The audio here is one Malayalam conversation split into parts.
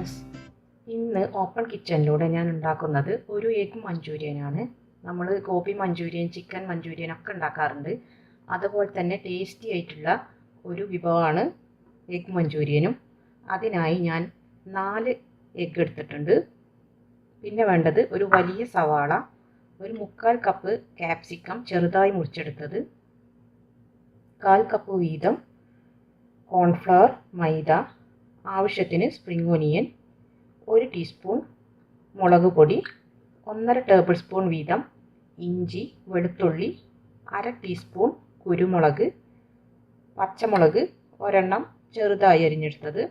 ഫ്രണ്ട്സ്, ഇന്ന് ഓപ്പൺ കിച്ചണിലൂടെ ഞാൻ ഉണ്ടാക്കുന്നത് ഒരു എഗ് മഞ്ചൂരിയനാണ്. നമ്മൾ ഗോബി മഞ്ചൂരിയൻ, ചിക്കൻ മഞ്ചൂരിയൻ ഒക്കെ ഉണ്ടാക്കാറുണ്ട്. അതുപോലെ തന്നെ ടേസ്റ്റി ആയിട്ടുള്ള ഒരു വിഭവമാണ് എഗ് മഞ്ചൂരിയനും. അതിനായി ഞാൻ 4 എഗ്ഗ് എടുത്തിട്ടുണ്ട്. പിന്നെ വേണ്ടത് ഒരു വലിയ സവാള, ഒരു 3/4 കപ്പ് capsicum ചെറുതായി മുറിച്ചെടുത്തത്, 1/4 കപ്പ് വീതം കോൺഫ്ലവർ, മൈദ, ആവശ്യത്തിന് സ്പ്രിംഗ് ഒനിയൻ, 1 ടീസ്പൂൺ മുളക് പൊടി, 1.5 ടേബിൾ സ്പൂൺ വീതം ഇഞ്ചി, വെളുത്തുള്ളി, 1/2 ടീസ്പൂൺ കുരുമുളക്, പച്ചമുളക് ഒരെണ്ണം ചെറുതായി അരിഞ്ഞെടുത്തത്,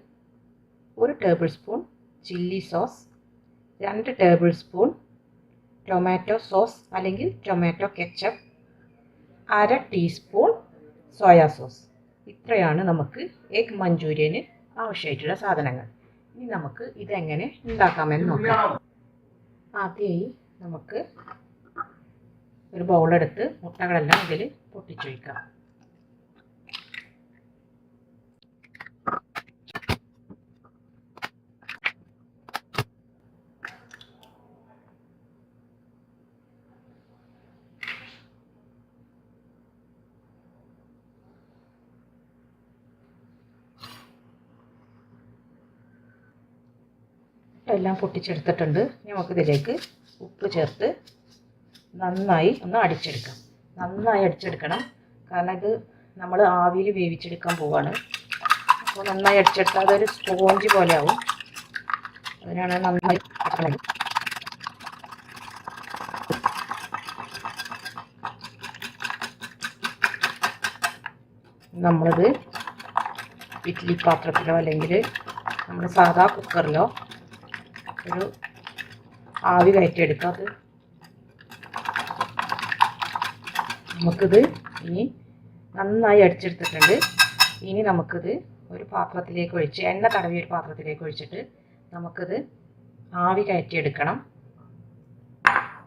1 tablespoon chilli sauce, 2 tablespoon tomato sauce അല്ലെങ്കിൽ tomato ketchup, 1/2 teaspoon soya sauce. ഇത്രയാണ് നമുക്ക് എഗ് മഞ്ചൂരിയന് ആവശ്യമായിട്ടുള്ള സാധനങ്ങൾ. ഇനി നമുക്ക് ഇതെങ്ങനെ ഉണ്ടാക്കാമെന്ന് നോക്കാം. ആദ്യമായി നമുക്ക് ഒരു ബൗളെടുത്ത് മുട്ടകളെല്ലാം ഇതിൽ പൊട്ടിച്ചൊഴിക്കാം. എല്ലാം പൊട്ടിച്ചെടുത്തിട്ടുണ്ട്. നമുക്കിതിലേക്ക് ഉപ്പ് ചേർത്ത് നന്നായി ഒന്ന് അടിച്ചെടുക്കാം. നന്നായി അടിച്ചെടുക്കണം, കാരണം ഇത് നമ്മൾ ആവിയിൽ വേവിച്ചെടുക്കാൻ പോവാണ്. അപ്പോൾ നന്നായി അടിച്ചെടുത്താൽ അതൊരു സ്പോഞ്ച് പോലെ ആവും. അതിനാണ് നന്നായി അടിക്കണം. നമ്മളിത് ഇഡ്ഡലി പാത്രത്തിലോ അല്ലെങ്കിൽ നമ്മൾ സാധാ കുക്കറിലോ ഒരു ആവി കയറ്റിയെടുക്കാം. അത് നമുക്കിത് ഇനി നന്നായി അടിച്ചെടുത്തിട്ടുണ്ട്. ഇനി നമുക്കിത് ഒരു പാത്രത്തിലേക്ക് ഒഴിച്ച്, എണ്ണ തടവിയ ഒരു പാത്രത്തിലേക്ക് ഒഴിച്ചിട്ട് നമുക്കിത് ആവി കയറ്റിയെടുക്കണം.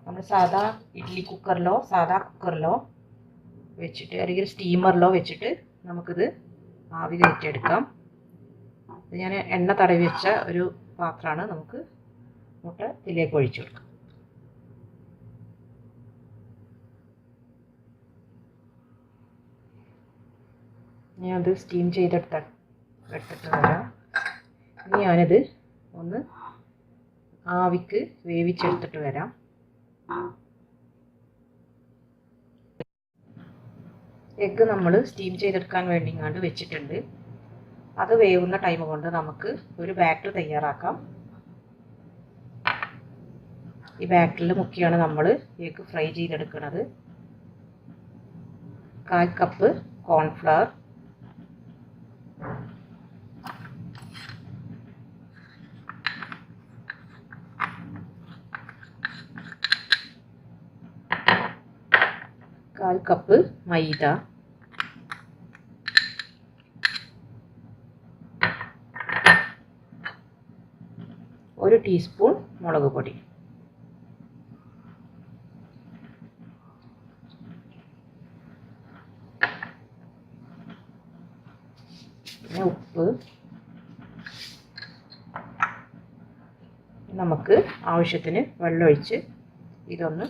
നമ്മൾ സാധാ ഇഡ്ഡലി കുക്കറിലോ സാധാ കുക്കറിലോ വെച്ചിട്ട് അല്ലെങ്കിൽ സ്റ്റീമറിലോ വെച്ചിട്ട് നമുക്കിത് ആവി കയറ്റിയെടുക്കാം. ഇത് ഞാൻ എണ്ണ തടവി വെച്ച ഒരു പാത്രമാണ്. നമുക്ക് മുട്ട ഇതിലേക്ക് ഒഴിച്ചു കൊടുക്കാം. ഞാനത് സ്റ്റീം എടുത്തിട്ട് വരാം. ഇനി ഞാനിത് ഒന്ന് ആവിക്ക് വേവിച്ചെടുത്തിട്ട് വരാം. എഗ്ഗ് നമ്മൾ സ്റ്റീം ചെയ്തെടുക്കാൻ വേണ്ടിങ്ങാണ്ട് വെച്ചിട്ടുണ്ട്. അത് വേവുന്ന ടൈം കൊണ്ട് നമുക്ക് ഒരു ബാറ്റർ തയ്യാറാക്കാം. ഈ ബാറ്ററിൽ മുക്കിയാണ് നമ്മൾ എഗ്ഗ് ഫ്രൈ ചെയ്തെടുക്കുന്നത്. 1/4 കപ്പ് കോൺഫ്ലവർ, 1/4 കപ്പ് മൈദ, 1 ടീസ്പൂൺ മുളക് പൊടി, പിന്നെ ഉപ്പ്. നമുക്ക് ആവശ്യത്തിന് വെള്ളമൊഴിച്ച് ഇതൊന്ന്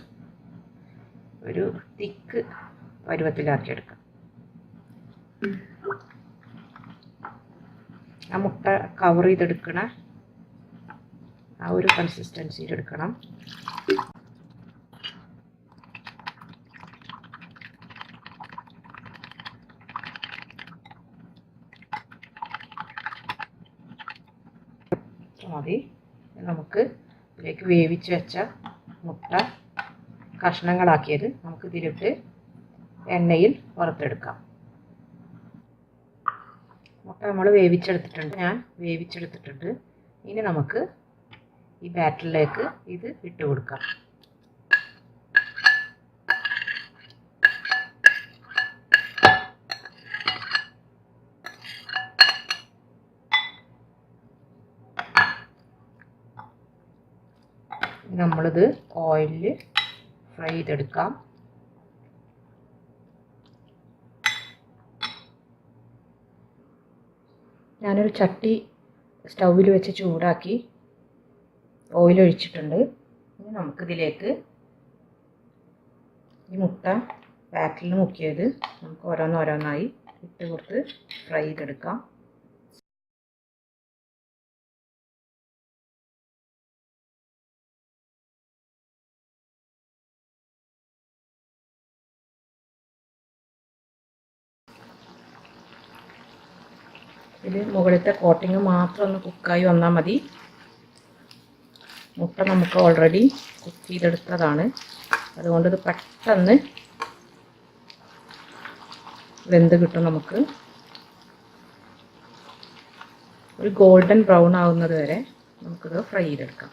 ഒരു തിക്ക് പരുവത്തിലാക്കിയെടുക്കാം. ആ മുട്ട കവർ ചെയ്തെടുക്കണ ആ ഒരു കൺസിസ്റ്റൻസിയിൽ എടുക്കണം. മതി. നമുക്ക് ഇതിലേക്ക് വേവിച്ച് വെച്ച മുട്ട കഷ്ണങ്ങളാക്കിയത് നമുക്ക് ഇതിലിട്ട് എണ്ണയിൽ വറുത്തെടുക്കാം. മുട്ട നമ്മൾ വേവിച്ചെടുത്തിട്ടുണ്ട്, ഞാൻ വേവിച്ചെടുത്തിട്ടുണ്ട്. ഇനി നമുക്ക് ഈ ബാറ്ററിലേക്ക് ഇത് ഇട്ട് കൊടുക്കാം. നമ്മളിത് ഓയിലിൽ ഫ്രൈ ചെയ്തെടുക്കാം. ഞാനൊരു ചട്ടി സ്റ്റൗവിൽ വെച്ച് ചൂടാക്കി ഓയിൽ ഒഴിച്ചിട്ടുണ്ട്. ഇനി നമുക്കിതിലേക്ക് ഈ മുട്ട പാറ്റിൽ മുക്കിയത് നമുക്ക് ഓരോന്നോരോന്നായി ഇട്ട് കൊടുത്ത് ഫ്രൈ ചെയ്തെടുക്കാം. ഇതിൽ മുകളിലത്തെ കോട്ടിങ് മാത്രം ഒന്ന് കുക്കായി വന്നാൽ മതി. മുട്ട നമുക്ക് ഓൾറെഡി കുക്ക് ചെയ്തെടുത്തതാണ്, അതുകൊണ്ട് ഇത് പെട്ടെന്ന് വെന്ത് കിട്ടും. നമുക്ക് ഒരു ഗോൾഡൻ ബ്രൗൺ ആവുന്നത് വരെ നമുക്കിത് ഫ്രൈ ചെയ്തെടുക്കാം.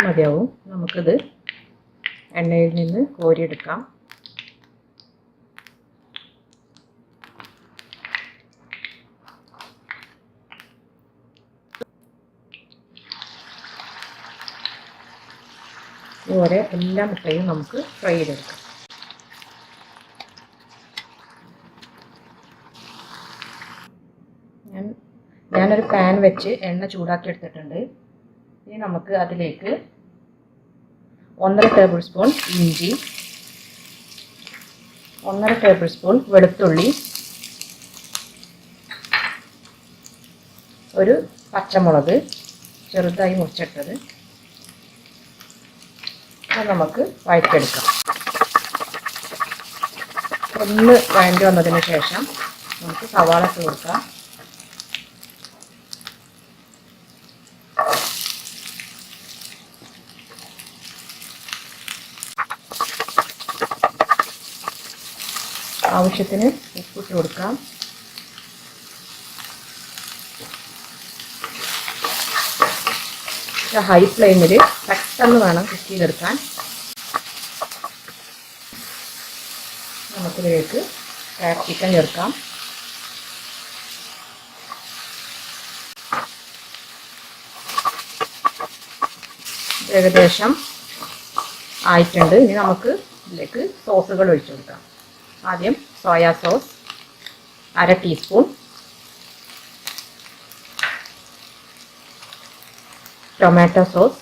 മതിയാവും. നമുക്കിത് എണ്ണയിൽ നിന്ന് കോരിയെടുക്കാം. ഇതുപോലെ എല്ലാ മുട്ടയും നമുക്ക് ഫ്രൈ ചെയ്തെടുക്കാം. ഞാനൊരു പാൻ വെച്ച് എണ്ണ ചൂടാക്കി എടുത്തിട്ടുണ്ട്. ഇനി നമുക്ക് അതിലേക്ക് 1.5 ടേബിൾ സ്പൂൺ ഇഞ്ചി, 1.5 ടേബിൾ സ്പൂൺ വെളുത്തുള്ളി, ഒരു പച്ചമുളക് ചെറുതായി മുറിച്ചിട്ടത് നമുക്ക് വഴറ്റിയെടുക്കാം. ഒന്ന് വഴറ്റി വന്നതിന് ശേഷം നമുക്ക് സവാള ഇട്ട് കൊടുക്കാം. ആവശ്യത്തിന് ഉപ്പിട്ട് കൊടുക്കാം. ഹൈ ഫ്ലെയിമിൽ പെട്ടെന്ന് വേണം കുക്ക് ചെയ്തെടുക്കാൻ. നമുക്കിതിലേക്ക് കാപ്സിക്കം ചേർക്കാം. ഏകദേശം ആയിട്ടുണ്ട്. ഇനി നമുക്ക് ഇതിലേക്ക് സോസുകൾ ഒഴിച്ചു കൊടുക്കാം. ആദ്യം soya sauce 1/2 teaspoon, tomato sauce,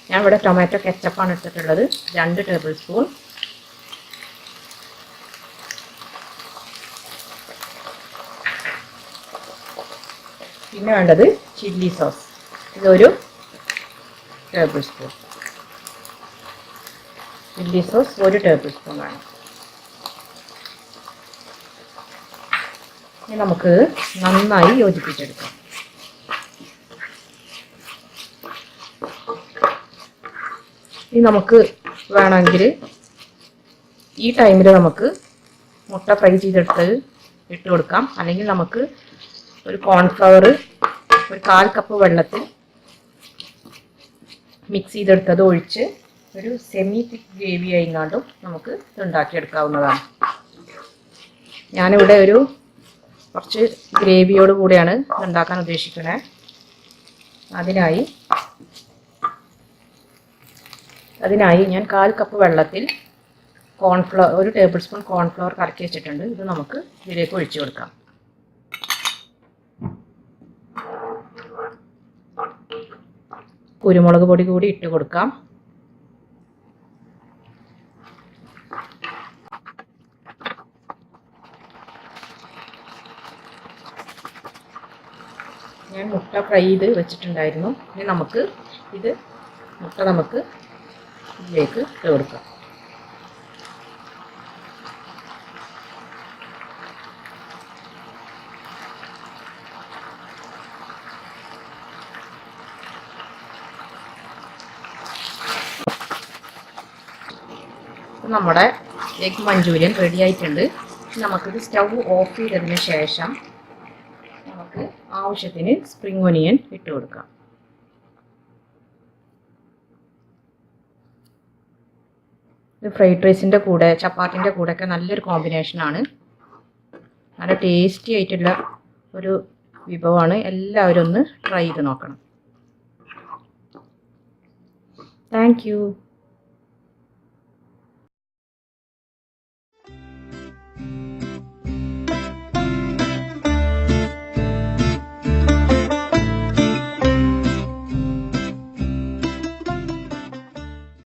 ഞാൻ ഇവിടെ ടൊമാറ്റോ കെച്ചപ്പാണ് എടുത്തിട്ടുള്ളത്, 2 ടേബിൾ സ്പൂൺ, പിന്നെ വേണ്ടത് ചില്ലി സോസ്, ഇതൊരു table spoon. Chilli sauce 1 table spoon വേണം. ഇനി നമുക്ക് നന്നായി യോജിപ്പിച്ചെടുക്കാം. ഇനി നമുക്ക് വേണമെങ്കിൽ ഈ ടൈമിൽ നമുക്ക് മുട്ട ഫ്രൈ ചെയ്തെടുത്തത് ഇട്ട് കൊടുക്കാം. അല്ലെങ്കിൽ നമുക്ക് ഒരു കോൺഫ്ലവർ ഒരു 1/4 കപ്പ് വെള്ളത്തിൽ മിക്സ് ചെയ്തെടുത്തത് ഒഴിച്ച് ഒരു സെമി തിക്ക് ഗ്രേവി ആയിങ്ങാണ്ടും നമുക്ക് ഉണ്ടാക്കിയെടുക്കാവുന്നതാണ്. ഞാനിവിടെ ഒരു കുറച്ച് ഗ്രേവിയോട് കൂടിയാണ് ഉണ്ടാക്കാൻ ഉദ്ദേശിക്കുന്നത്. അതിനായി ഞാൻ 1/4 കപ്പ് വെള്ളത്തിൽ കോൺഫ്ലവർ 1 ടേബിൾ സ്പൂൺ കോൺഫ്ലവർ കലക്കി വെച്ചിട്ടുണ്ട്. ഇത് നമുക്ക് ഇതിലേക്ക് ഒഴിച്ചു കൊടുക്കാം. കുരുമുളക് പൊടി കൂടി ഇട്ട് കൊടുക്കാം. ഞാൻ മുട്ട ഫ്രൈ ചെയ്ത് വെച്ചിട്ടുണ്ടായിരുന്നു. ഇനി നമുക്ക് മുട്ട നമുക്ക് ഇതിലേക്ക് ഇട്ട് കൊടുക്കാം. നമ്മുടെ എഗ് മഞ്ചൂരിയൻ റെഡി ആയിട്ടുണ്ട്. നമുക്കിത് സ്റ്റൗ ഓഫ് ചെയ്തതിന് ശേഷം നമുക്ക് ആവശ്യത്തിന് സ്പ്രിംഗ് ഒനിയൻ ഇട്ട് കൊടുക്കാം. ഇത് ഫ്രൈഡ് റൈസിൻ്റെ കൂടെ ചപ്പാത്തിൻ്റെ കൂടെയൊക്കെ നല്ലൊരു കോമ്പിനേഷനാണ്. നല്ല ടേസ്റ്റി ആയിട്ടുള്ള ഒരു വിഭവമാണ്. എല്ലാവരും ഒന്ന് ട്രൈ ചെയ്ത് നോക്കണം. Thank you.